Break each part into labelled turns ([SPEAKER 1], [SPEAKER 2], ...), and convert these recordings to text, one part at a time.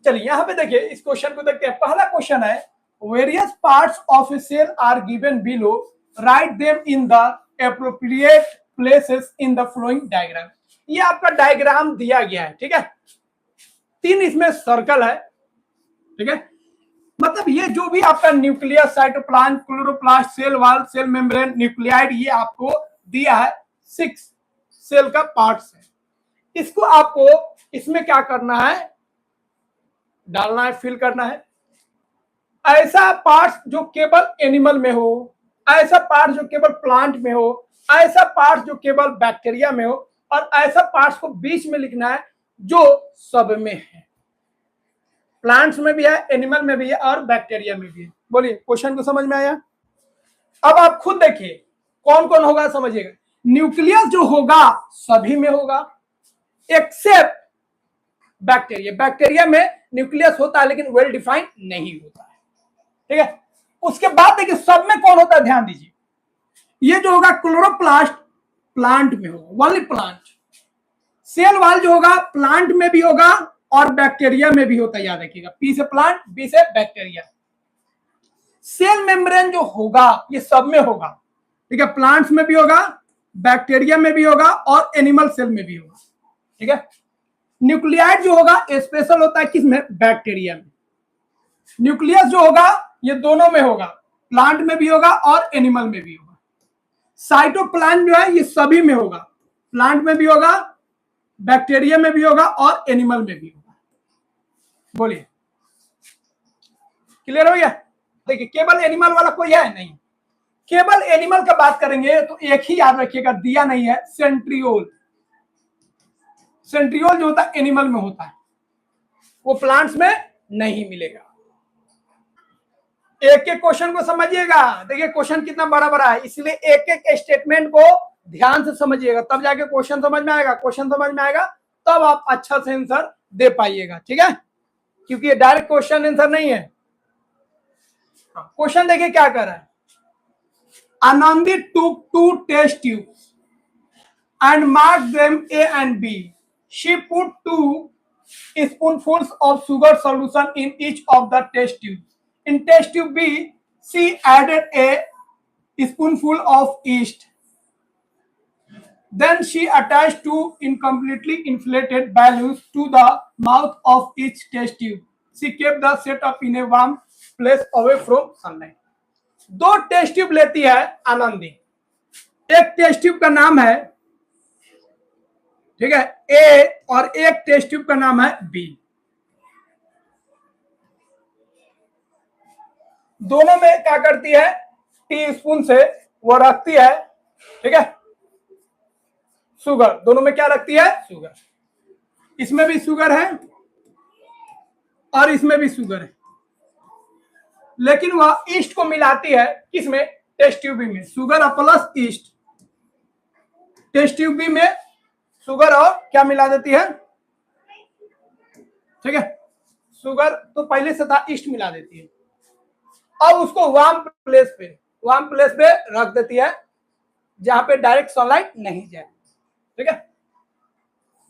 [SPEAKER 1] चलिए यहाँ पे देखिए, इस क्वेश्चन को देखते हैं। पहला क्वेश्चन है, various parts of a cell are given below, write them in the appropriate places in the following diagram. ये आपका डायग्राम दिया गया है, ठीक है। 3 इसमें सर्कल है, ठीक है। मतलब ये जो भी आपका nucleus, cytoplasm, chloroplast, cell wall, cell membrane, nucleoid, ये आपको दिया है 6 सेल का पार्ट्स है। इसको आपको इसमें क्या करना है, डालना है, फिल करना है। ऐसा पार्ट्स जो केवल एनिमल में हो, ऐसा पार्ट जो केवल प्लांट में हो, ऐसा पार्ट जो केवल बैक्टीरिया में हो, और ऐसा पार्ट्स को बीच में लिखना है जो सब में है। प्लांट्स में भी है, एनिमल में भी है, और बैक्टीरिया में भी है। बोलिए, क्वेश्चन को समझ में आया? अब आप खुद देखिए कौन कौन होगा, समझिएगा। न्यूक्लियस जो होगा सभी में होगा एक्सेप्ट बैक्टीरिया। बैक्टीरिया में न्यूक्लियस होता है लेकिन वेल डिफाइंड नहीं होता है, ठीक है। उसके बाद देखिए सब में कौन होता है, ध्यान दीजिए। ये जो होगा क्लोरोप्लास्ट, प्लांट में होगा, ओनली प्लांट। सेल वॉल जो होगा प्लांट में भी होगा और बैक्टीरिया में भी होता है, याद रखिएगा। पी से प्लांट, बी से बैक्टीरिया। सेल मेम्ब्रेन जो होगा ये सब में होगा, ठीक है। प्लांट्स में भी होगा, बैक्टीरिया में भी होगा, और एनिमल सेल में भी होगा, ठीक है। न्यूक्लियाइड जो होगा स्पेशल होता है किसमें, बैक्टीरिया में। न्यूक्लियस जो होगा ये दोनों में होगा, प्लांट में भी होगा और एनिमल में भी होगा। साइटोप्लाज्म जो है ये सभी में होगा, प्लांट में भी होगा, बैक्टीरिया में भी होगा और एनिमल में भी होगा। बोलिए, क्लियर हो गया? देखिए केवल एनिमल वाला कोई है नहीं। केवल एनिमल का बात करेंगे तो एक ही याद रखिएगा, दिया नहीं है, सेंट्रियोल। सेंट्रियोल जो होता है एनिमल में होता है, वो प्लांट्स में नहीं मिलेगा। एक एक क्वेश्चन को समझिएगा। देखिए क्वेश्चन कितना बड़ा बड़ा है, इसलिए एक एक स्टेटमेंट को ध्यान से समझिएगा, तब जाके क्वेश्चन समझ में आएगा। क्वेश्चन समझ में आएगा तब आप अच्छा से आंसर दे पाइएगा, ठीक है। क्योंकि ये डायरेक्ट क्वेश्चन आंसर नहीं है। क्वेश्चन देखिए क्या कर रहा है। Anandi took 2 test tubes and marked them A and B. She put 2 spoonfuls of sugar solution in each of the test tubes. In test tube B, she added a spoonful of yeast. Then she attached 2 incompletely inflated balloons to the mouth of each test tube. She kept the setup in a warm place away from sunlight. 2 test tube लेती है आनंदी। एक test tube का नाम है, ठीक है, ए, और एक टेस्ट ट्यूब का नाम है बी। दोनों में क्या करती है, टी स्पून से वो रखती है, ठीक है, शुगर। दोनों में क्या रखती है, शुगर। इसमें भी शुगर है और इसमें भी शुगर है, लेकिन वह ईस्ट को मिलाती है किसमें, टेस्ट ट्यूब बी में। शुगर और plus yeast, test tube B में शुगर और क्या मिला देती है, ठीक है, शुगर तो पहले से था, ईस्ट मिला देती है। अब उसको वार्म प्लेस पे रख देती है जहां पे डायरेक्ट सनलाइट नहीं जाए, ठीक है,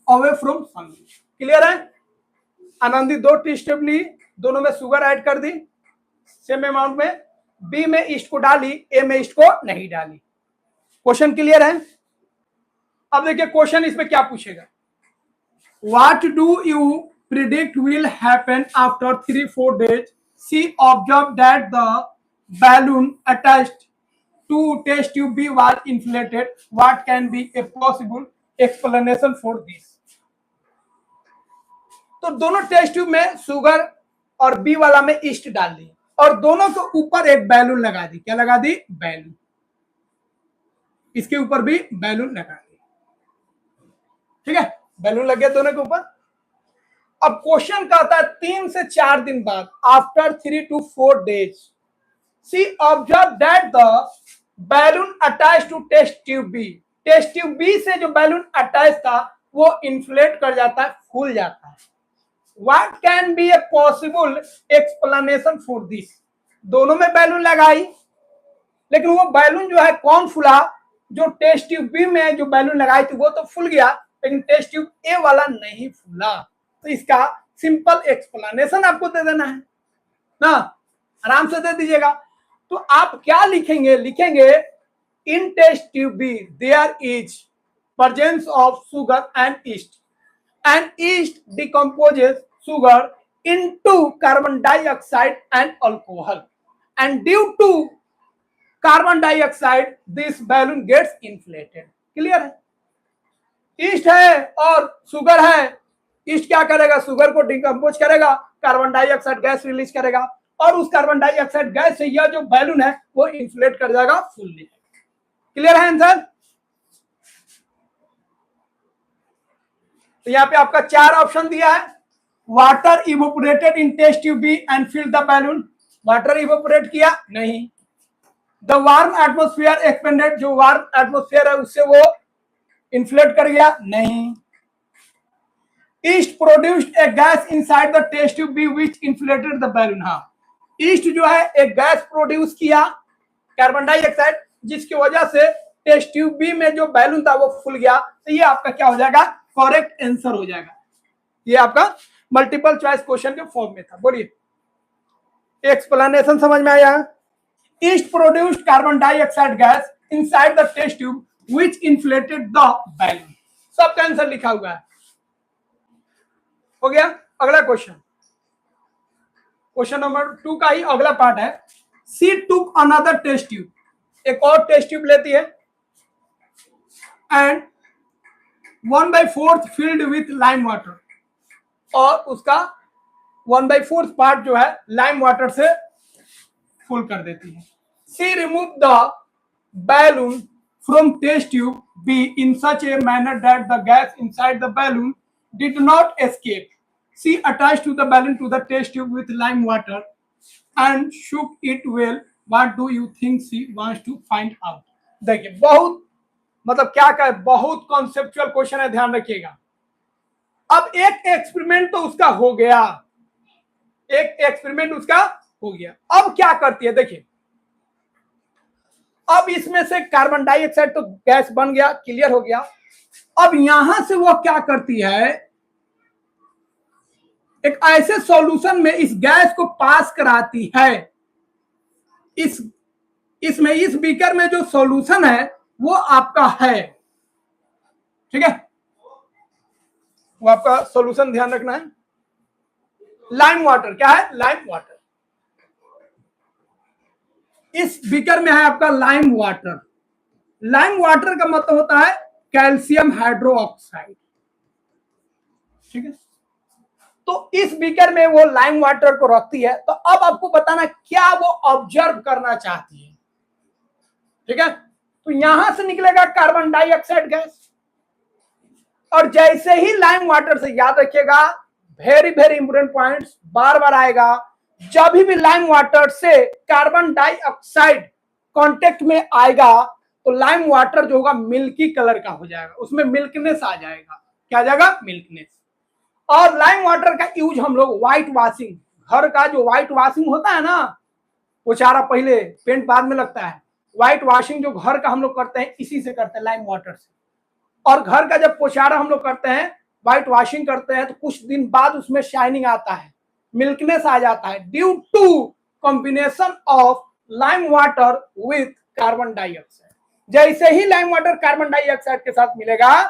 [SPEAKER 1] अवे फ्रॉम सनलाइट। क्लियर है? आनंदी 2 टेस्ट ट्यूब ली, दोनों में शुगर ऐड कर दी सेम अमाउंट में, बी में ईस्ट को डाली, ए में ईस्ट को नहीं डाली। क्वेश्चन क्लियर है? अब देखिए क्वेश्चन इसमें क्या पूछेगा, what do you predict will happen after 3-4 days? See observe that the balloon attached to test tube B was inflated. What can be a possible explanation for this? तो दोनों test tube में sugar और B वाला में east डाल दी और दोनों के ऊपर एक बैलून लगा दी। क्या लगा दी? बैलून। इसके ऊपर भी बैलून लगा दी, ठीक है, बैलून लग गया दोनों के ऊपर। अब क्वेश्चन कहता है 3 से 4 दिन बाद, after 3 to 4 days, see observe that the balloon attach to test tube B. Test tube B से जो बैलून अटैच था वो इन्फ्लेट कर जाता है, फूल जाता है। What can be a possible explanation for this? दोनों में बैलून लगाई, लेकिन वो बैलून जो है कौन फूला, जो टेस्ट ट्यूब बी में जो बैलून लगाई थी वो तो फूल गया, लेकिन टेस्ट ट्यूब ए वाला नहीं फूला। तो इसका सिंपल एक्सप्लेनेशन आपको दे देना है ना, आराम से दे दीजिएगा। तो आप क्या लिखेंगे, लिखेंगे in test tube B there is presence of sugar and yeast decomposes sugar into carbon dioxide and alcohol, and due to carbon dioxide this balloon gets inflated। Clear है? ईस्ट है और शुगर है, ईस्ट क्या करेगा, sugar को decompose करेगा, carbon dioxide gas release करेगा, और उस कार्बन डाइऑक्साइड गैस से यह जो बैलून है वो इन्फ्लेट कर जाएगा फुल्ली। क्लियर है आंसर? तो यहाँ पे आपका 4 ऑप्शन दिया है। Water evaporated in test tube B and fill the balloon, water evaporate किया नहीं। द वार्म एटमोस्फियर एक्सपेंडेड, जो वार्म एटमोस्फियर है उससे वो इन्फ्लेट कर गया नहीं। Yeast produced a gas inside the test tube B which inflated the balloon. हाँ, ईस्ट जो है एक गैस प्रोड्यूस किया, कार्बन डाइऑक्साइड, जिसकी वजह से टेस्ट ट्यूब बी में जो बैलून था वो फूल गया। तो ये आपका क्या हो जाएगा, करेक्ट आंसर हो जाएगा। ये आपका मल्टीपल चॉइस क्वेश्चन के फॉर्म में था। बोलिए, एक्सप्लेनेशन समझ में आया? Yeast produced carbon dioxide gas inside the test tube which inflated the balloon. सबका आंसर लिखा हुआ है। हो गया। अगला क्वेश्चन, क्वेश्चन नंबर 2 का ही अगला पार्ट है। सी टुक अनदर टेस्ट ट्यूब, एक और टेस्ट ट्यूब लेती है, and 1/4 filled with lime water, और उसका 1/4 पार्ट जो है लाइम वाटर से फुल कर देती है। C remove the balloon from test tube B in such a manner that the gas inside the balloon did not escape. She attached to the balloon to the test tube with lime water and shook it well. What do you think she wants to find out? देखिए, बहुत मतलब क्या कहे, बहुत conceptual question है, ध्यान रखिएगा। अब एक एक्सपेरिमेंट तो उसका हो गया, एक एक्सपेरिमेंट उसका हो गया। अब क्या करती है, देखिए, अब इसमें से कार्बन डाइऑक्साइड तो गैस बन गया, क्लियर हो गया। अब यहां से वो क्या करती है, एक ऐसे सॉल्यूशन में इस गैस को पास कराती है। इसमें इस बीकर में जो सॉल्यूशन है वो आपका है, ठीक है, वो आपका सॉल्यूशन ध्यान रखना है, लाइम वाटर। क्या है, लाइम वाटर। इस बीकर में है आपका लाइम वाटर। लाइम वाटर का मतलब होता है कैल्शियम हाइड्रोक्साइड, ठीक है। तो इस बीकर में वो लाइम वाटर को रखती है। तो अब आपको बताना क्या वो ऑब्जर्व करना चाहती है, ठीक है। तो यहां से निकलेगा कार्बन डाइऑक्साइड गैस, और जैसे ही लाइम वाटर से, याद रखिएगा, वेरी वेरी इंपोर्टेंट पॉइंट्स बार बार आएगा, जब भी लाइम वाटर से कार्बन डाइऑक्साइड कांटेक्ट में आएगा तो लाइम वाटर जो होगा मिल्की कलर का हो जाएगा, उसमें मिल्कनेस आ जाएगा। क्या आ जाएगा, मिल्कनेस। और लाइम वाटर का यूज हम लोग व्हाइट वॉशिंग, घर का जो व्हाइट वॉशिंग होता है ना, पोचारा पहले पेंट बाद में लगता है, व्हाइट वॉशिंग जो घर का हम लोग करते हैं इसी से करते हैं, लाइम वाटर से। और घर का जब पोचारा हम लोग करते हैं, व्हाइट वॉशिंग करते हैं, तो कुछ दिन बाद उसमें शाइनिंग आता है, मिल्कनेस आ जाता है, due to combination of lime water with carbon dioxide. जैसे ही लाइम वाटर कार्बन डाइऑक्साइड के साथ मिलेगा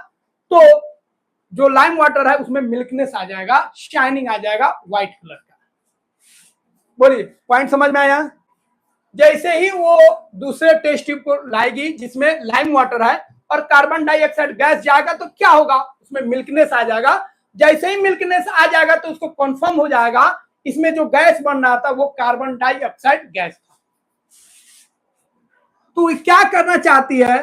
[SPEAKER 1] तो जो लाइम वाटर है उसमें मिल्कनेस आ जाएगा, शाइनिंग आ जाएगा व्हाइट कलर का। बोलिए, पॉइंट समझ में आया? जैसे ही वो दूसरे टेस्ट ट्यूब को लाएगी जिसमें लाइम वाटर है और कार्बन डाइऑक्साइड गैस जाएगा तो क्या होगा, उसमें मिल्कनेस आ जाएगा। जैसे ही मिल्कनेस आ जाएगा तो उसको कंफर्म हो जाएगा इसमें जो गैस बन रहा था वो कार्बन डाइऑक्साइड गैस था। तो क्या करना चाहती है,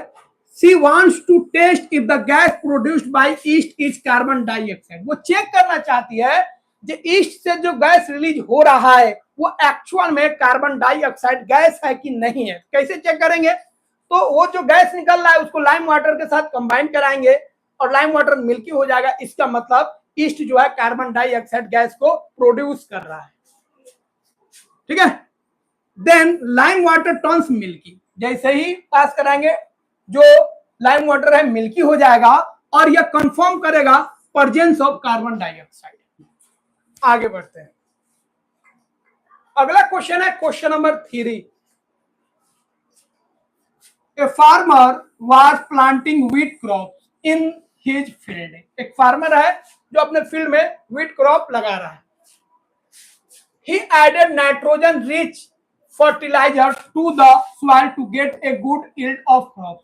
[SPEAKER 1] she wants to test if the gas produced by yeast is carbon dioxide. वो चेक करना चाहती है जो ईस्ट से जो गैस रिलीज हो रहा है वो एक्चुअल में कार्बन डाइऑक्साइड गैस है कि नहीं है। कैसे चेक करेंगे, तो वो जो गैस निकल रहा है उसको लाइम वाटर के साथ कंबाइन कराएंगे और लाइम वाटर मिल्की हो जाएगा। इसका मतलब ईस्ट जो है कार्बन डाइऑक्साइड गैस को प्रोड्यूस कर रहा है, ठीक है। Then lime water turns milky, जैसे ही पास कराएंगे जो लाइम वाटर है मिल्की हो जाएगा और यह कंफर्म करेगा प्रेजेंस ऑफ कार्बन डाइऑक्साइड। आगे बढ़ते हैं। अगला क्वेश्चन है question number 3। A farmer was planting wheat crop in his field. एक फार्मर है जो अपने फील्ड में व्हीट क्रॉप लगा रहा है। He added nitrogen rich fertilizer to the soil to get a good yield of crops.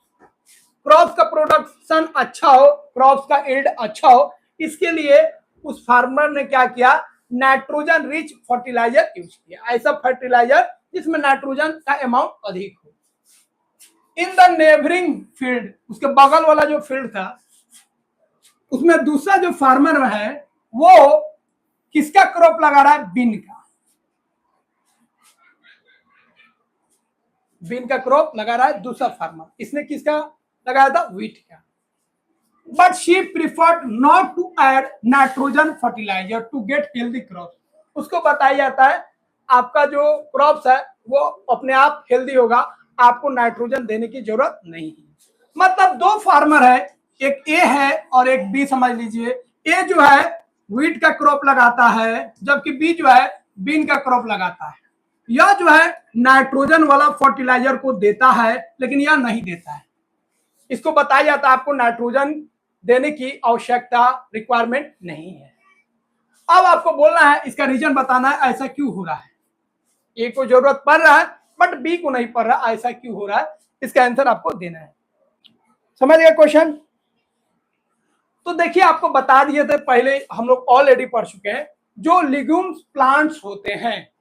[SPEAKER 1] Crops का production अच्छा हो, क्रॉप्स का यील्ड अच्छा हो, इसके लिए उस फार्मर ने क्या किया, नाइट्रोजन रिच फर्टिलाइजर यूज किया। ऐसा फर्टिलाइजर जिसमें नाइट्रोजन का अमाउंट अधिक हो। इन द नेबरिंग फील्ड, उसके बगल वाला जो फील्ड था उसमें दूसरा जो फार्मर है वो किसका क्रॉप लगा रहा है, बीन का। बीन का क्रॉप लगा रहा है दूसरा फार्मर। इसने किसका लगाया था, व्हीट का। But she preferred not to add nitrogen fertiliser to get healthy crop. उसको बताया जाता है आपका जो क्रॉप्स है वो अपने आप हेल्दी होगा, आपको नाइट्रोजन देने की जरूरत नहीं है। मतलब दो फार्मर है, एक ए है और एक बी समझ लीजिए। ए जो है व्हीट का क्रॉप लगाता है, जबकि बी जो है बीन का क्रॉप लगाता है। यह जो है नाइट्रोजन वाला फर्टिलाइजर को देता है, लेकिन यह नहीं देता है। इसको बताया जाता है आपको नाइट्रोजन देने की आवश्यकता, रिक्वायरमेंट नहीं है। अब आपको बोलना है, इसका रीजन बताना है ऐसा क्यों हो रहा है। ए को जरूरत पड़ रहा है बट बी को नहीं पड़ रहा, ऐसा क्यों हो रहा है, इसका आंसर आपको देना है। समझ गए क्वेश्चन। तो देखिए आपको बता दिए थे पहले, हम लोग ऑलरेडी पढ़ चुके हैं। जो लिग्यूम्स प्लांट्स होते हैं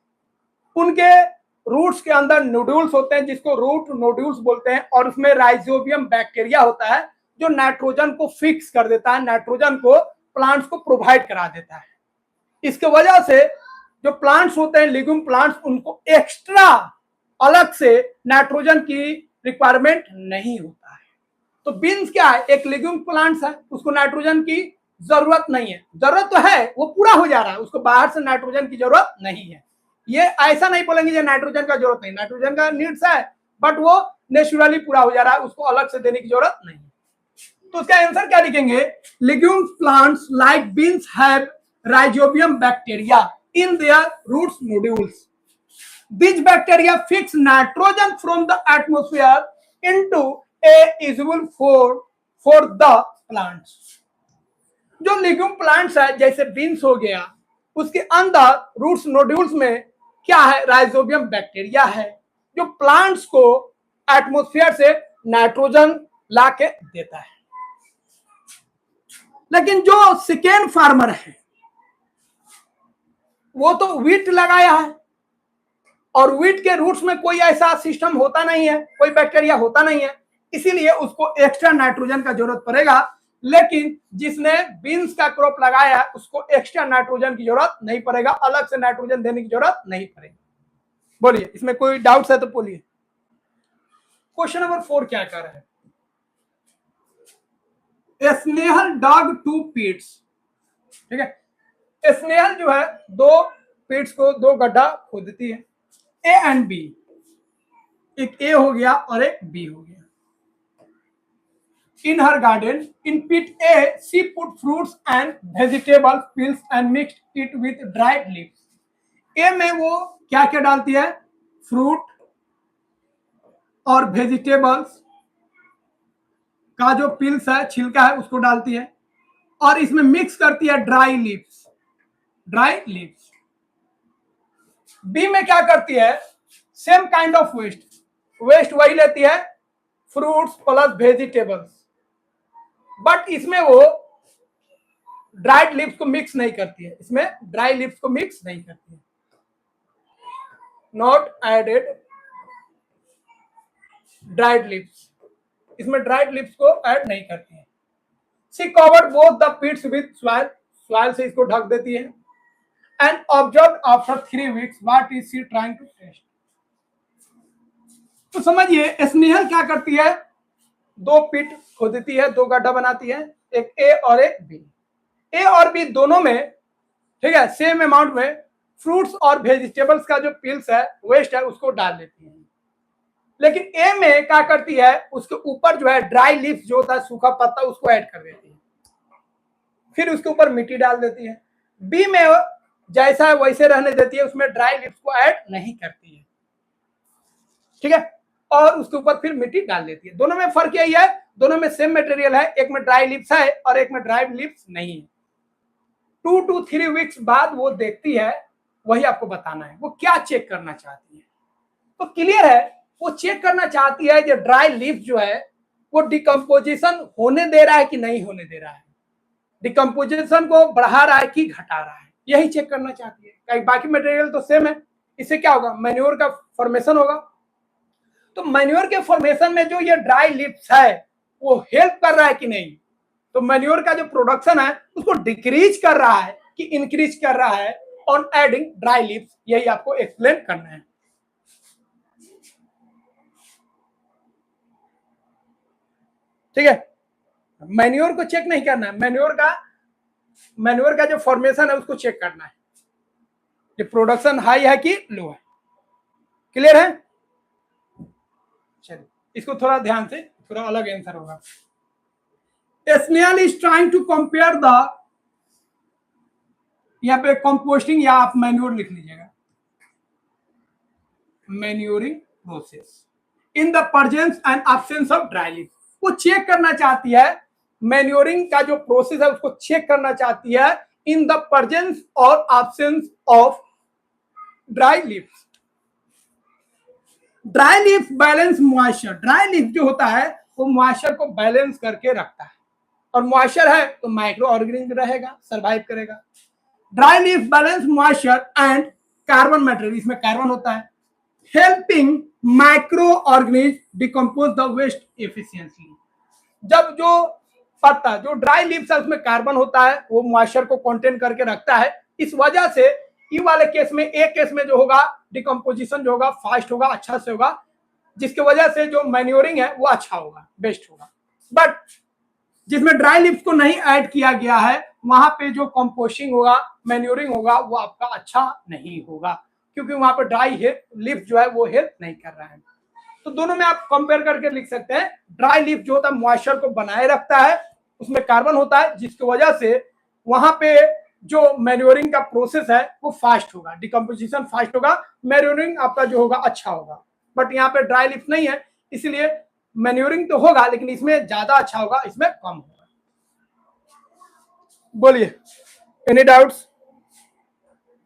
[SPEAKER 1] उनके रूट्स के अंदर नोड्यूल्स होते हैं जिसको रूट नोड्यूल्स बोलते हैं, और उसमें राइजोबियम बैक्टीरिया होता है जो नाइट्रोजन को फिक्स कर देता है, नाइट्रोजन को प्लांट्स को प्रोवाइड करा देता है। इसके वजह से जो प्लांट्स होते हैं लिग्यूम प्लांट्स, उनको एक्स्ट्रा अलग से नाइट्रोजन की रिक्वायरमेंट नहीं होता है। तो बीन्स क्या है, एक लिग्यूम प्लांट्स है, उसको नाइट्रोजन की जरूरत नहीं है। जरूरत तो है, वो पूरा हो जा रहा है, उसको बाहर से नाइट्रोजन की जरूरत नहीं है। ये ऐसा नहीं बोलेंगे ये नाइट्रोजन का जरूरत नहीं, नाइट्रोजन का नीड्स है बट वो नेचुरली पूरा हो जा रहा है, उसको अलग से देने की जरूरत नहीं। तो उसका आंसर क्या लिखेंगे, legume plants like beans have rhizobium bacteria in their roots nodules. These bacteria fix nitrogen from the atmosphere into a usable for the plants. जो लिग्यूम प्लांट्स है जैसे बीन्स हो गया, उसके अंदर रूट्स नोड्यूल्स में क्या है, राइजोबियम बैक्टीरिया है जो प्लांट्स को एटमॉस्फेयर से नाइट्रोजन ला के देता है। लेकिन जो सेकेंड फार्मर है वो तो व्हीट लगाया है, और व्हीट के रूट्स में कोई ऐसा सिस्टम होता नहीं है, कोई बैक्टीरिया होता नहीं है, इसीलिए उसको एक्स्ट्रा नाइट्रोजन का जरूरत पड़ेगा। लेकिन जिसने बीन्स का क्रॉप लगाया है उसको एक्स्ट्रा नाइट्रोजन की जरूरत नहीं पड़ेगा, अलग से नाइट्रोजन देने की जरूरत नहीं पड़ेगी। बोलिए इसमें कोई डाउट्स है तो बोलिए। क्वेश्चन नंबर 4 क्या कर रहा है, स्नेहल डॉग 2 पिट्स। ठीक है, स्नेहल जो है 2 पिट्स को 2 गड्ढा खोदती है, ए एंड बी। एक ए हो गया और एक बी हो गया। In her garden, in pit A, she put fruits and vegetable peels and mixed it with dried leaves. A में वो क्या क्या डालती है, फ्रूट और वेजिटेबल्स का जो पिल्स है, छिलका है, उसको डालती है, और इसमें मिक्स करती है ड्राई लीव्स। बी में क्या करती है, सेम काइंड ऑफ वेस्ट वही लेती है, फ्रूट्स प्लस वेजिटेबल्स, बट इसमें वो ड्राइड लीव्स को मिक्स नहीं करती है। इसमें ड्राई लीव्स को मिक्स नहीं करती है, नॉट एडेड ड्राइड लीव्स, इसमें ड्राइड लीव्स को ऐड नहीं करती है। She covered both the pits with soil से इसको ढक देती है, and observe after 3 weeks what is she trying to test. तो समझिए स्नेहल क्या करती है, 2 पिट खोदती है, 2 गड्ढा बनाती है, एक ए और एक बी। ए और बी दोनों में, ठीक है, सेम अमाउंट में फ्रूट्स और वेजिटेबल्स का जो पिल्स है, वेस्ट है, उसको डाल देती है। लेकिन ए में क्या करती है, उसके ऊपर जो है ड्राई लीव्स जो होता है, सूखा पत्ता, उसको ऐड कर देती है, फिर उसके ऊपर मिट्टी डाल देती है। बी में जैसा है वैसे रहने देती है, उसमें ड्राई लीव्स को ऐड नहीं करती है, ठीक है, और उसके ऊपर फिर मिट्टी डाल देती है। दोनों में फर्क यही है, दोनों में सेम मटेरियल है, एक में ड्राई लीव्स है और एक में ड्राई लीव्स नहीं है। 2 to 3 वीक्स बाद वो देखती है, वही आपको बताना है वो क्या चेक करना चाहती है। तो क्लियर है, वो चेक करना चाहती है जो ड्राई लीफ जो है वो डिकम्पोजिशन होने दे रहा है कि नहीं होने दे रहा है, डिकम्पोजिशन को बढ़ा रहा है कि घटा रहा है, यही चेक करना चाहती है। कहीं बाकी मटेरियल तो सेम है, इससे क्या होगा, मैन्योर का फॉर्मेशन होगा। तो मैन्योर के फॉर्मेशन में जो ये ड्राई लीव्स है वो हेल्प कर रहा है कि नहीं, तो मैन्योर का जो प्रोडक्शन है उसको डिक्रीज कर रहा है कि इंक्रीज कर रहा है ऑन एडिंग ड्राई लीव्स, यही आपको एक्सप्लेन करना है। ठीक है, मैन्योर को चेक नहीं करना है, मैन्योर का जो फॉर्मेशन है उसको चेक करना है, कि प्रोडक्शन हाई है कि लो है। क्लियर है, चलिए इसको थोड़ा ध्यान से, थोड़ा अलग आंसर होगा। Snail is trying to compare the, यहाँ पे कंपोस्टिंग या आप मैन्योर लिख लीजिएगा, manuring process in the presence and absence of dry leaf. वो चेक करना चाहती है, मैन्योरिंग का जो प्रोसेस है उसको चेक करना चाहती है इन द प्रेजेंस और absence of dry leaves. Dry leaf balance moisture, dry leaf जो होता है वो मॉइस्चर को बैलेंस करके रखता है, और मॉइस्चर है तो माइक्रो ऑर्गेनिज्म रहेगा, सर्वाइव करेगा। Dry leaf balance moisture and carbon material, इसमें कार्बन होता है, helping microorganism decompose the waste efficiently. जब जो पत्ता जो ड्राई लीव्स है उसमें कार्बन होता है, वो मॉइस्चर को कंटेन करके रखता है, इस वजह से ई वाले केस में, एक केस में जो होगा डिकम्पोजिशन जो होगा फास्ट होगा, अच्छा से होगा, जिसकी वजह से जो मैन्योरिंग है वो अच्छा होगा, बेस्ट होगा। बट जिसमें ड्राई लीव्स को नहीं ऐड किया गया है वहां पे जो कंपोस्टिंग होगा, मैन्योरिंग होगा, वो आपका अच्छा नहीं होगा, क्योंकि वहां पर ड्राई लीफ जो है वो हेल्प नहीं कर रहा है। तो दोनों में आप कंपेयर करके लिख सकते हैं, ड्राई लीफ जो होता है मॉइस्चर को बनाए रखता है, उसमें कार्बन होता है, जिसकी वजह से वहां पे जो मैन्योरिंग का प्रोसेस है वो फास्ट होगा, डिकम्पोजिशन फास्ट होगा, मैन्योरिंग आपका जो होगा अच्छा होगा। बट यहाँ पे ड्राई लीफ नहीं है, इसलिए मैन्योरिंग तो होगा लेकिन इसमें ज्यादा अच्छा होगा, इसमें कम होगा। बोलिए, एनी डाउट्स?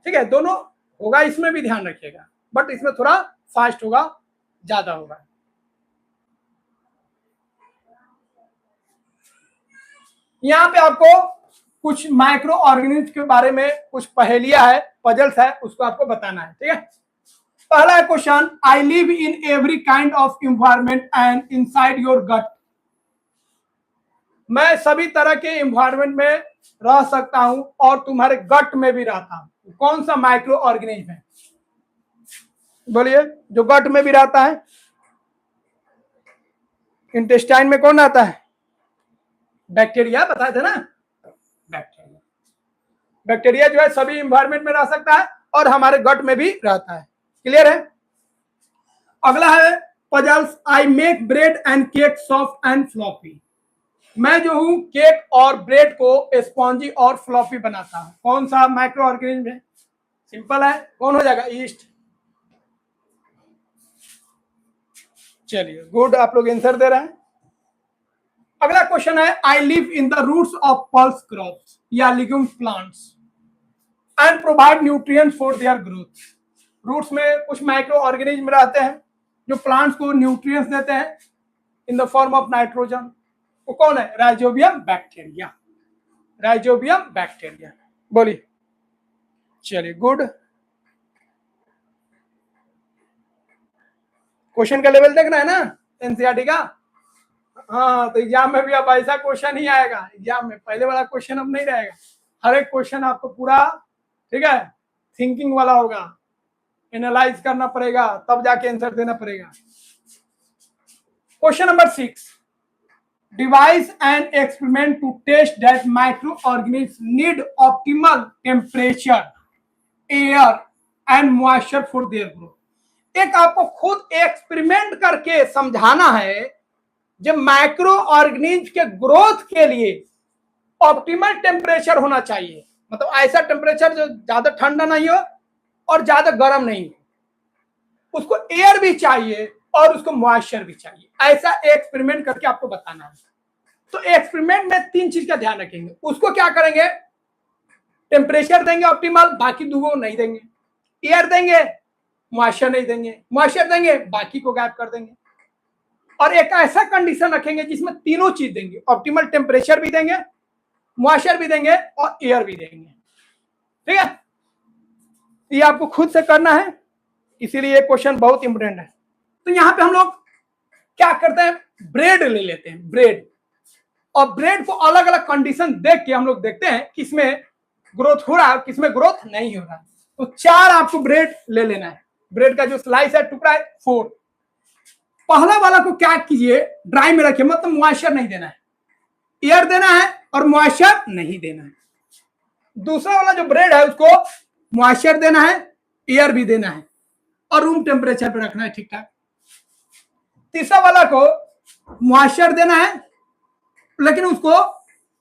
[SPEAKER 1] ठीक है, दोनों होगा, इसमें भी ध्यान रखिएगा, बट इसमें थोड़ा फास्ट होगा, ज्यादा होगा। यहाँ पे आपको कुछ माइक्रो ऑर्गेनिज्म के बारे में कुछ पहेलियां है, पजल्स है, उसको आपको बताना है। ठीक है, पहला question, I live in every kind of environment and inside your gut. मैं सभी तरह के इन्वायरमेंट में रह सकता हूं और तुम्हारे गट में भी रहता हूं। कौन सा माइक्रो ऑर्गेनिज्म है? बोलिए, जो गट में भी रहता है। इंटेस्टाइन में कौन आता है? बैक्टीरिया, बताए थे ना, बैक्टीरिया। बैक्टीरिया जो है सभी इन्वायरमेंट में रह सकता है और हमारे गट में भी रहता है। क्लियर है? अगला है puzzles, I make bread and cake soft and floppy. मैं जो हूं केक और ब्रेड को स्पॉन्जी और फ्लॉपी बनाता हूं। कौन सा माइक्रो ऑर्गेनिज्म है? सिंपल है, कौन हो जाएगा? ईस्ट। चलिए गुड, आप लोग आंसर दे रहे हैं। अगला क्वेश्चन है, I live in the roots of pulse crops या legume plants and provide nutrients for their growth. Roots में कुछ माइक्रो ऑर्गेनिज्म रहते हैं जो प्लांट्स को न्यूट्रिएंट्स देते हैं in the form of nitrogen. वो कौन है? Rhizobium bacteria. Rhizobium bacteria. बोलिए, चलिए गुड। क्वेश्चन का लेवल देखना है ना एनसीईआरटी का। हाँ, तो एग्जाम में भी अब ऐसा क्वेश्चन ही आएगा। एग्जाम में पहले वाला क्वेश्चन अब नहीं रहेगा, हर एक क्वेश्चन आपको पूरा, ठीक है, थिंकिंग वाला होगा, एनालाइज करना पड़ेगा, तब जाके आंसर देना पड़ेगा। Question number 6, devise an experiment to test that microorganisms need optimal temperature, air and moisture for their growth। एक आपको खुद एक्सपेरिमेंट करके समझाना है जब माइक्रो ऑर्गेनिज्म के ग्रोथ के लिए ऑप्टिमल टेम्परेचर होना चाहिए, मतलब ऐसा टेम्परेचर जो ज्यादा ठंडा नहीं हो और ज्यादा गर्म नहीं हो, उसको एयर भी चाहिए और उसको मॉइस्चर भी चाहिए। ऐसा एक्सपेरिमेंट करके आपको बताना है। तो एक्सपेरिमेंट में 3 चीज का ध्यान रखेंगे। उसको क्या करेंगे, टेम्परेचर देंगे ऑप्टिमल, बाकी दो नहीं देंगे। एयर देंगे, मॉइस्चर नहीं देंगे। मॉइस्चर देंगे, बाकी को गायब कर देंगे। और एक ऐसा कंडीशन रखेंगे जिसमें तीनों चीज देंगे, ऑप्टिमल टेम्परेचर भी देंगे, मॉइस्चर भी देंगे और एयर भी देंगे। ठीक है, ये आपको खुद से करना है, इसीलिए ये क्वेश्चन बहुत इंपोर्टेंट है। तो यहां पे हम लोग क्या करते हैं, ब्रेड ले लेते हैं, ब्रेड। और ब्रेड को अलग अलग कंडीशन देख के हम लोग देखते हैं किसमें ग्रोथ हो रहा है, किसमें ग्रोथ नहीं हो रहा है। तो 4 आपको ब्रेड ले लेना है। ब्रेड का जो स्लाइस है, टुकड़ा है 4। पहला वाला को क्या कीजिए, ड्राई में रखिए, मतलब मॉइस्चर नहीं देना है, एयर देना है और मॉइस्चर नहीं देना है। दूसरा वाला जो ब्रेड है उसको मॉइस्चर देना है, एयर भी देना है और रूम टेम्परेचर पे रखना है ठीक ठाक। तीसरा वाला को मॉइस्चर देना है लेकिन उसको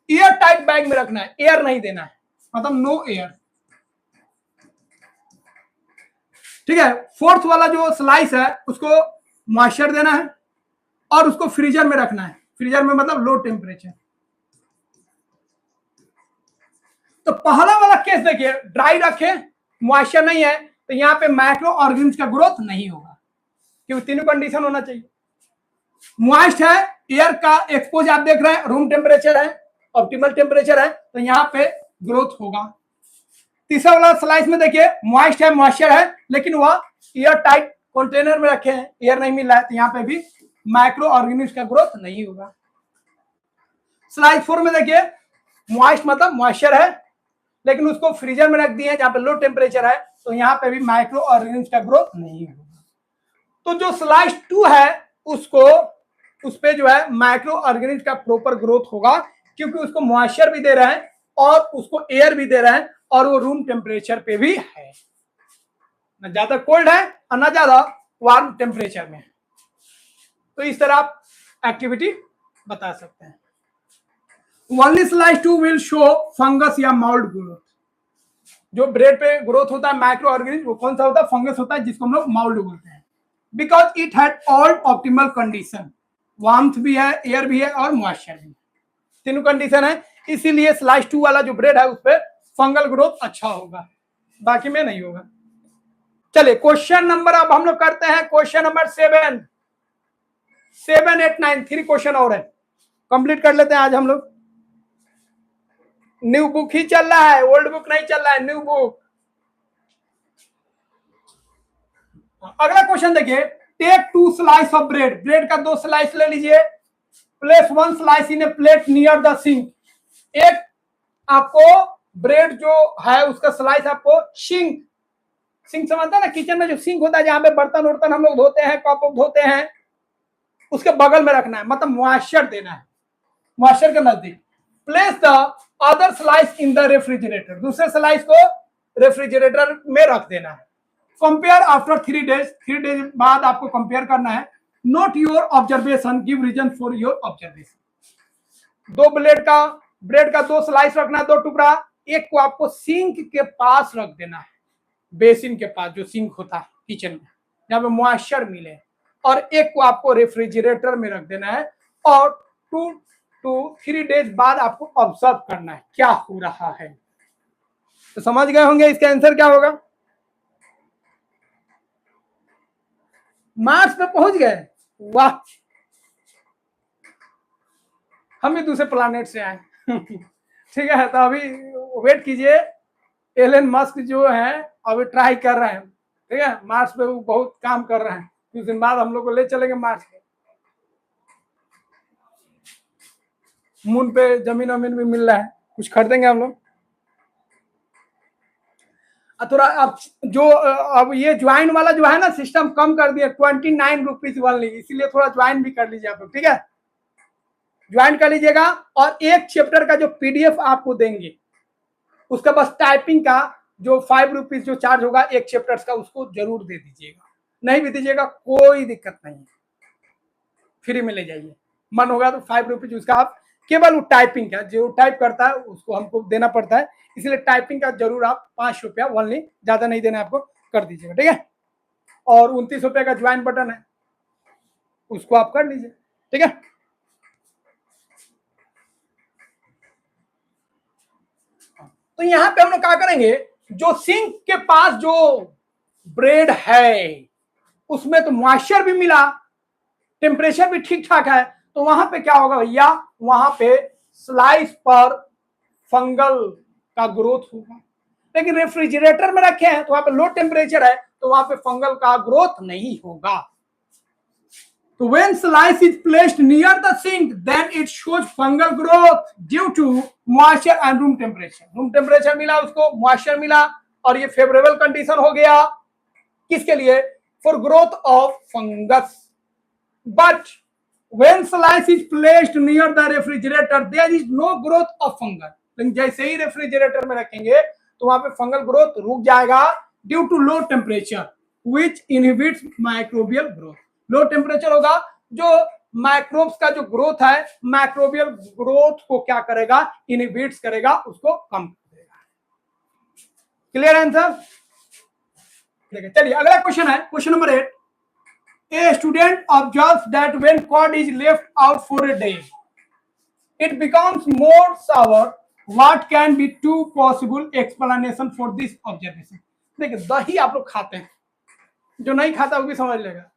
[SPEAKER 1] एयर टाइट बैग में रखना है, एयर नहीं देना है, मतलब नो एयर। ठीक है, फोर्थ वाला जो स्लाइस है उसको मॉइस्चर देना है और उसको फ्रीजर में रखना है, फ्रीजर में मतलब लो टेम्परेचर। तो पहला वाला केस देखिए, ड्राई रखे, मॉइस्चर नहीं है, तो यहाँ पे माइक्रो ऑर्गेनिज्म का ग्रोथ नहीं होगा, क्योंकि तीनों कंडीशन होना चाहिए। मॉइस्ट है, एयर का एक्सपोज आप देख रहे हैं, रूम टेम्परेचर है, ऑप्टिमल टेम्परेचर है, तो यहाँ पे ग्रोथ होगा। तीसरा वाला स्लाइस में देखिए, मॉइस्ट है, मॉइस्चर है, लेकिन वह एयर टाइट कंटेनर में रखे हैं, एयर नहीं मिल रहा है, तो यहाँ पे भी माइक्रो ऑर्गेनिज्म का ग्रोथ नहीं होगा। स्लाइड 4 में देखिए, मॉइस्ट मतलब मॉइस्चर है, लेकिन उसको फ्रीजर में रख दिए जहां पे लो टेम्परेचर है, तो यहाँ पे भी माइक्रो ऑर्गेनिज्म का ग्रोथ नहीं होगा। तो जो स्लाइड 2 है उसको, उस पे जो है माइक्रो ऑर्गेनिज्म का प्रॉपर ग्रोथ होगा, क्योंकि उसको मॉइस्चर भी दे रहे हैं और उसको एयर भी दे रहे हैं और वो रूम टेम्परेचर पे भी है, न ज्यादा कोल्ड है और न ज्यादा वार्म टेम्परेचर में। तो इस तरह आप एक्टिविटी बता सकते हैं। Only slice 2 will show fungus या माउल्ड ग्रोथ। जो ब्रेड पे ग्रोथ होता है माइक्रो ऑर्गेनिज्म, वो कौन सा होता है, फंगस होता है, जिसको हम लोग माउल्ड बोलते हैं। Because it had all optimal condition, warmth भी है, एयर भी है और मॉइस्चर भी है, तीनों कंडीशन है, इसीलिए स्लाइस 2 वाला जो ब्रेड है उस पर फंगल ग्रोथ अच्छा होगा, बाकी में नहीं होगा। चलिए क्वेश्चन नंबर अब हम लोग करते हैं, क्वेश्चन नंबर 7, 8, 9, 3 क्वेश्चन और है, कंप्लीट कर लेते हैं आज हम लोग। न्यू बुक ही चल रहा है, ओल्ड बुक नहीं चल रहा है, न्यू बुक। अगला क्वेश्चन देखिए, take 2 slice of bread, bread का 2 स्लाइस ले लीजिए, place 1 slice in a plate near the sink. एक आपको ब्रेड जो है उसका स्लाइस आपको सिंक समझता है ना, किचन में जो सिंक होता है जहां पे बर्तन वर्तन हम लोग धोते हैं, कप धोते हैं, उसके बगल में रखना है, मतलब मॉइस्चर देना है, मॉइस्चर के नजदीक। Place the other slice in the refrigerator, दूसरे स्लाइस को रेफ्रिजरेटर में रख देना है। कंपेयर आफ्टर 3 डेज, 3 डेज बाद आपको कंपेयर करना है। Note your observation, give reason for your observation. Bread का 2 स्लाइस रखना है, 2 टुकड़ा, एक को आपको सिंक के पास रख देना है, बेसिन के पास जो सिंक होता है किचन में जहां पे मॉइस्चर मिले, और एक को आपको रेफ्रिजरेटर में रख देना है, और 2 to 3 डेज बाद आपको ऑब्जर्व करना है क्या हो रहा है। तो समझ गए होंगे इसका आंसर क्या होगा। मार्स पे पहुंच गए, वाह, हम भी दूसरे प्लानेट से आए। ठीक है, तो अभी वेट कीजिए, एलन मस्क जो है अभी ट्राई कर रहे हैं, ठीक है, मार्स पे वो बहुत काम कर रहे हैं, कुछ दिन बाद हम लोग को ले चलेंगे मार्स पे। मून पे जमीन वमीन भी मिल रहा है, कुछ खरीदेंगे हम लोग। थोड़ा अब जो अब ये ज्वाइन वाला जो है ना सिस्टम कम कर दिया, 29 रुपीज वाली, इसीलिए थोड़ा ज्वाइन भी कर लीजिए आप लोग, ठीक है, ज्वाइन कर लीजिएगा। और एक चैप्टर का जो पीडीएफ आपको देंगे उसका बस टाइपिंग का जो 5 रुपीज जो चार्ज होगा एक चैप्टर का, उसको जरूर दे दीजिएगा, नहीं भी दीजिएगा कोई दिक्कत नहीं है, फ्री में ले जाइए, मन होगा तो 5 रुपीज उसका आप केवल वो टाइपिंग का, जो टाइप करता है उसको हमको देना पड़ता है, इसलिए टाइपिंग का जरूर आप 5 रुपया ओनली, ज्यादा नहीं देना आपको, कर दीजिएगा, ठीक है। और 29 रुपये का ज्वाइन बटन है, उसको आप कर लीजिए, ठीक है। तो यहां पे हम लोग क्या करेंगे, जो सिंक के पास जो ब्रेड है उसमें तो मॉइस्चर भी मिला, टेम्परेचर भी ठीक ठाक है, तो वहां पे क्या होगा भैया, वहां पे स्लाइस पर फंगल का ग्रोथ होगा। लेकिन रेफ्रिजरेटर में रखे हैं तो वहां पे लो टेम्परेचर है, तो वहां पे फंगल का ग्रोथ नहीं होगा। तो when slice is placed near the sink, then it shows fungal growth due to moisture and room temperature. room temperature मिला उसको, moisture मिला, और ये फेवरेबल कंडीशन हो गया किसके लिए, for growth of fungus. But when slice is placed near the refrigerator, there is no growth of fungus. लेकिन जैसे ही रेफ्रिजरेटर में रखेंगे तो वहां पे फंगल ग्रोथ रुक जाएगा due to low temperature which inhibits microbial growth. Low temperature होगा, जो माइक्रोब्स का जो ग्रोथ है, माइक्रोबियल ग्रोथ को क्या करेगा, इनहिबिट्स करेगा, उसको कम करेगा। Clear answer? देखिए, चलिए अगला क्वेश्चन है, question number 8। A student observes that when cod is left out for a day, it becomes more sour. What can be two possible explanation for this observation? देखिए, दही आप लोग खाते हैं, जो नहीं खाता वो भी समझ लेगा।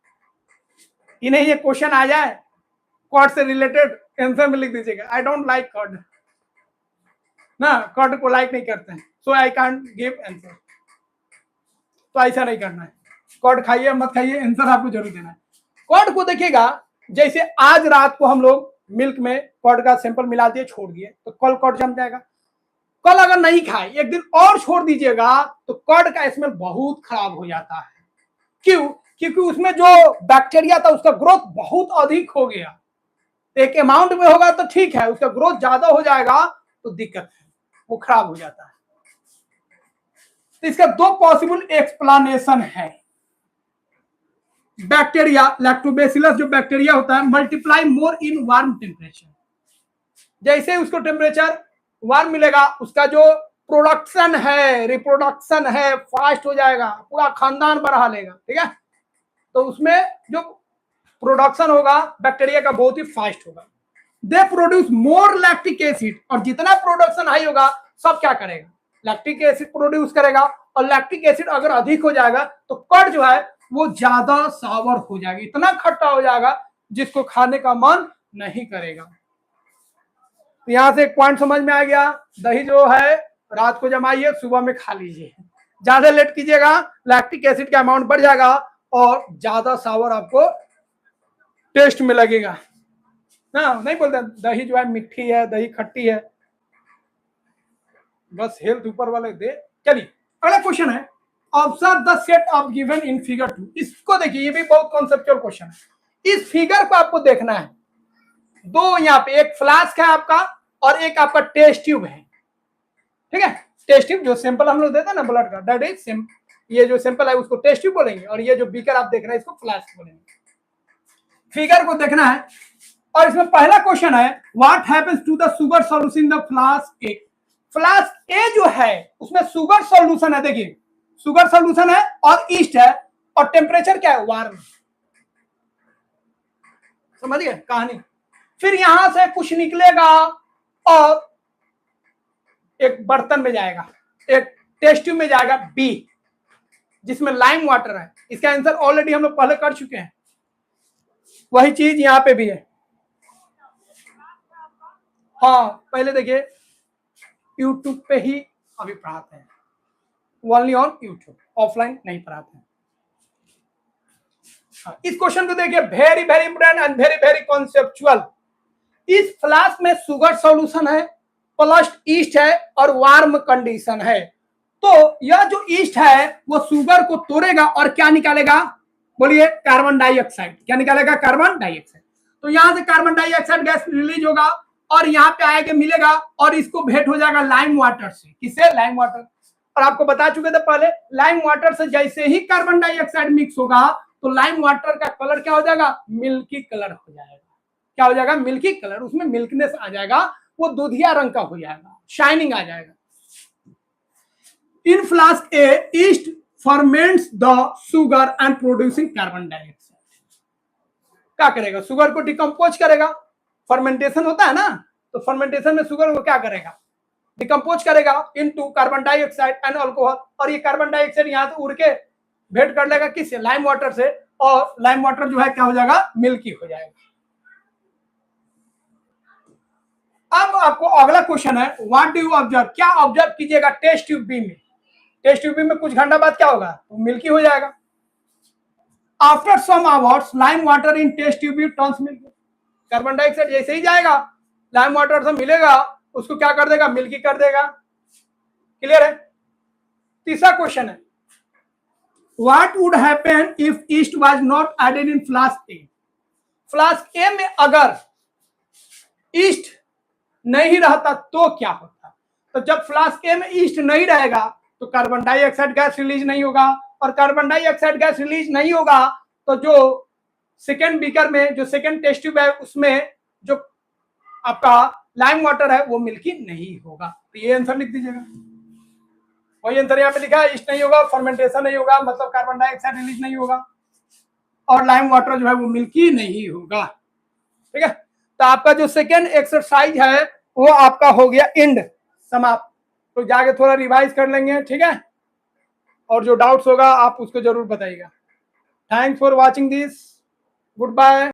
[SPEAKER 1] इन्हें ये क्वेश्चन आ जाए कॉड से रिलेटेड, आंसर में लिख दीजिएगा आई डोंट लाइक कॉड, ना कॉड को लाइक नहीं करते हैं, सो आई कांट गिव आंसर। तो ऐसा नहीं करना है, कॉड खाइए मत खाइए, आंसर आपको जरूर देना है। कॉड को देखिएगा, जैसे आज रात को हम लोग मिल्क में कॉड का सैंपल मिला दिए, छोड़ दिए, तो कल कॉड जम जाएगा। कल अगर नहीं खाए, एक दिन और छोड़ दीजिएगा, तो कॉड का स्मेल बहुत खराब हो जाता है। क्यों? क्योंकि उसमें जो बैक्टीरिया था उसका ग्रोथ बहुत अधिक हो गया। एक अमाउंट में होगा तो ठीक है, उसका ग्रोथ ज्यादा हो जाएगा तो दिक्कत है, वो खराब हो जाता है। तो इसका दो पॉसिबल एक्सप्लेनेशन है। बैक्टीरिया लैक्टोबैसिलस जो बैक्टीरिया होता है multiply more in warm temperature, जैसे उसको टेम्परेचर वार्म मिलेगा, उसका जो प्रोडक्शन है, रिप्रोडक्शन है, फास्ट हो जाएगा, पूरा खानदान बढ़ा लेगा, ठीक है। तो उसमें जो प्रोडक्शन होगा बैक्टीरिया का बहुत ही फास्ट होगा। They produce more lactic acid, और जितना प्रोडक्शन हाई होगा सब क्या करेगा, लैक्टिक एसिड प्रोड्यूस करेगा, और लैक्टिक एसिड अगर अधिक हो जाएगा तो कड जो है वो ज्यादा सावर हो जाएगी, इतना खट्टा हो जाएगा जिसको खाने का मन नहीं करेगा। तो यहां से एक पॉइंट समझ में आ गया, दही जो है रात को जमाइए, सुबह में खा लीजिए, ज्यादा लेट कीजिएगा लैक्टिक एसिड का अमाउंट बढ़ जाएगा और ज्यादा सावर आपको टेस्ट में लगेगा। ना नहीं बोलते दही जो है मिठी है, दही खट्टी है, बस हेल्थ ऊपर वाले दे। चलिए अगला क्वेश्चन है, observe the set of given in figure 2। इसको देखिए, ये भी बहुत कॉन्सेप्चुअल क्वेश्चन है। इस फिगर को आपको देखना है, दो यहाँ पे एक फ्लास्क है आपका और एक आपका टेस्ट ट्यूब है, ठीक है। टेस्ट ट्यूब जो सैंपल हम लोग देते हैं ना ब्लड का, दैट इज ये जो सैंपल है उसको टेस्ट ट्यूब बोलेंगे, और ये जो बीकर आप देख रहे हैं इसको फ्लास्क बोलेंगे। फिगर को देखना है, और इसमें पहला क्वेश्चन है, what happens to the sugar solution in the flask A. Flask A जो है उसमें शुगर सॉल्यूशन है, देखिए शुगर सॉल्यूशन है और ईस्ट है, और टेम्परेचर क्या है, वार्म। समझिए कहानी। फिर यहां से कुछ निकलेगा और एक बर्तन में जाएगा, एक टेस्ट ट्यूब में जाएगा बी, जिसमें लाइम वाटर है। इसका आंसर ऑलरेडी हम लोग पहले कर चुके हैं, वही चीज यहां पे भी है। हाँ पहले देखिए यूट्यूब पे ही अभी पढ़ाते हैं, ओनली ऑन यूट्यूब, ऑफलाइन नहीं पढ़ाते हैं। इस क्वेश्चन को देखिए, very very important and very very conceptual. इस फ्लास्क में शुगर सॉल्यूशन है, प्लस ईस्ट है और वार्म कंडीशन है। तो यह जो ईस्ट है वो शुगर को तोड़ेगा और क्या निकालेगा, बोलिए कार्बन डाइऑक्साइड। क्या निकालेगा, कार्बन डाइऑक्साइड। तो यहां से कार्बन डाइऑक्साइड गैस रिलीज होगा और यहाँ पे आके मिलेगा और इसको भेंट हो जाएगा लाइम वाटर से। किससे, लाइम वाटर। और आपको बता चुके थे पहले, लाइम वाटर से जैसे ही कार्बन डाइऑक्साइड मिक्स होगा तो लाइम वाटर का कलर क्या हो जाएगा, मिल्की कलर हो जाएगा। क्या हो जाएगा, मिल्की कलर, उसमें मिल्कनेस आ जाएगा, वो दूधिया रंग का हो जाएगा, शाइनिंग आ जाएगा। In flask A yeast ferments the sugar and producing carbon dioxide. क्या करेगा, शुगर को डिकम्पोज करेगा, फर्मेंटेशन होता है ना, तो फर्मेंटेशन में शुगर को क्या करेगा, डिकम्पोज करेगा into carbon dioxide and alcohol, और ये कार्बन डाइऑक्साइड यहाँ से उड़ के भेंट कर लेगा किससे, लाइम वाटर से, और लाइम वाटर जो है क्या हो जाएगा, मिल्की हो जाएगा। अब आपको अगला क्वेश्चन है, व्हाट डू यू ऑब्जर्व, क्या ऑब्जर्व कीजिएगा टेस्ट ट्यूब बी में। टेस्ट ट्यूब बी में कुछ घंटा बाद क्या होगा, तो मिल्की हो जाएगा। After some hours lime water in test tube B turns milky. Carbon dioxide जैसे ही जाएगा, लाइम वाटर से मिलेगा, उसको क्या कर देगा, मिल्की कर देगा। क्लियर है। तीसरा क्वेश्चन है, what would happen if yeast was not added in flask A. Flask A में अगर ईस्ट नहीं रहता तो क्या होता। तो जब फ्लास्क ए में ईस्ट नहीं रहेगा तो कार्बन डाइऑक्साइड गैस रिलीज नहीं होगा, और कार्बन डाइऑक्साइड गैस रिलीज नहीं होगा तो जो सेकेंड बीकर में, जो सेकेंड टेस्ट ट्यूब है, उसमें जो आपका लाइम वाटर है वो मिल्की नहीं होगा। तो ये आंसर लिख दीजिएगा। वही आंसर यहाँ पे लिखा है, ईस्ट नहीं होगा, फर्मेंटेशन नहीं होगा, मतलब कार्बन डाइऑक्साइड रिलीज नहीं होगा, और लाइम वाटर जो है वो मिल्की नहीं होगा। ठीक है, तो आपका जो सेकेंड एक्सरसाइज है वो आपका हो गया एंड, समाप्त। तो जाके थोड़ा रिवाइज कर लेंगे, ठीक है, और जो डाउट्स होगा आप उसको जरूर बताइएगा। Thanks for watching this, good bye.